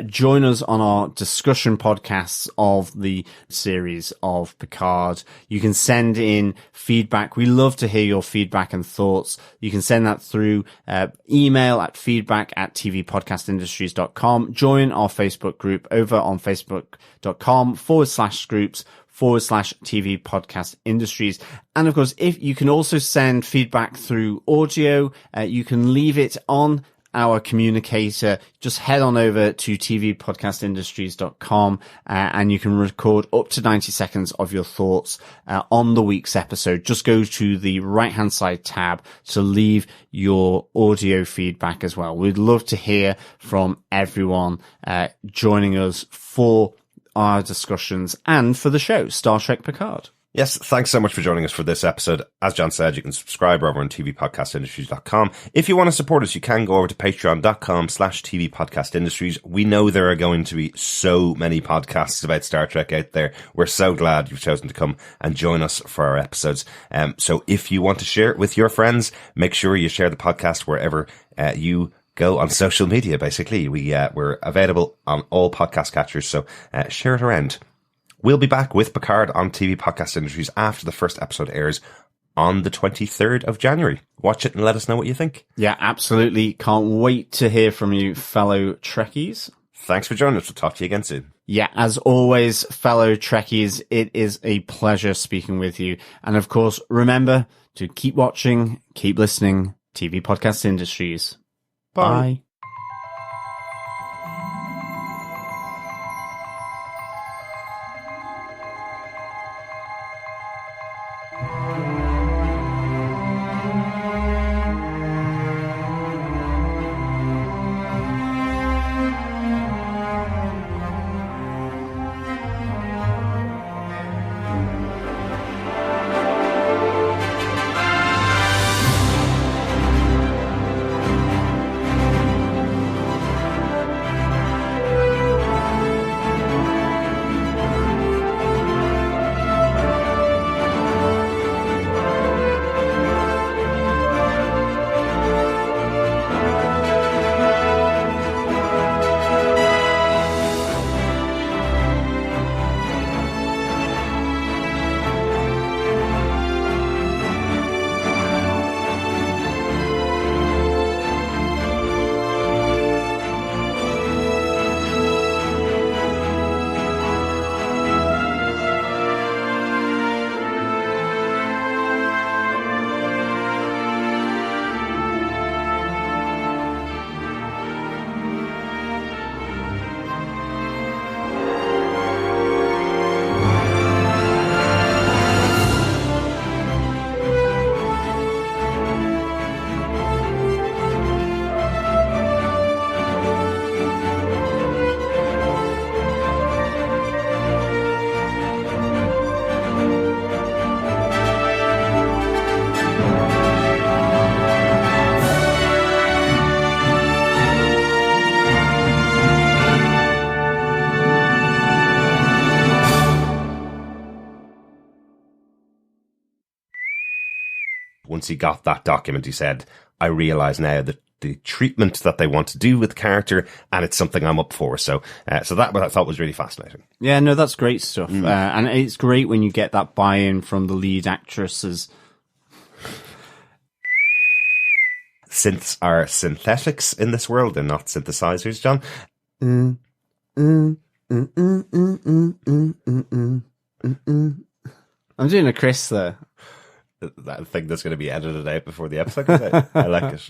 join us on our discussion podcasts of the series of Picard. You can send in feedback. We love to hear your feedback and thoughts. You can send that through email at feedback@tvpodcastindustries.com. Join our Facebook group over on facebook.com/groups/TV Podcast Industries. And of course, if you can also send feedback through audio, you can leave it on our communicator. Just head on over to tvpodcastindustries.com and you can record up to 90 seconds of your thoughts on the week's episode. Just go to the right hand side tab to leave your audio feedback as well. We'd love to hear from everyone joining us for our discussions and for the show, Star Trek Picard. Yes, thanks so much for joining us for this episode. As John said, you can subscribe over on tvpodcastindustries.com. If you want to support us, you can go over to patreon.com/tvpodcastindustries. We know there are going to be so many podcasts about Star Trek out there. We're so glad you've chosen to come and join us for our episodes. So if you want to share it with your friends, make sure you share the podcast wherever you go on social media. Basically, we're available on all podcast catchers, so share it around. We'll be back with Picard on TV Podcast Industries after the first episode airs on the 23rd of January. Watch it and let us know what you think. Yeah, absolutely. Can't wait to hear from you, fellow Trekkies. Thanks for joining us. We'll talk to you again soon. Yeah, as always, fellow Trekkies, it is a pleasure speaking with you. And of course, remember to keep watching, keep listening, TV Podcast Industries. Bye. Once he got that document, he said, I realise now that the treatment that they want to do with the character, and it's something I'm up for. So that what I thought was really fascinating. Yeah, no, that's great stuff. And it's great when you get that buy-in from the lead actresses Synths are synthetics in this world. They're not synthesizers, John. I'm doing a Chris there. That thing that's going to be edited out before the episode comes out. I like it.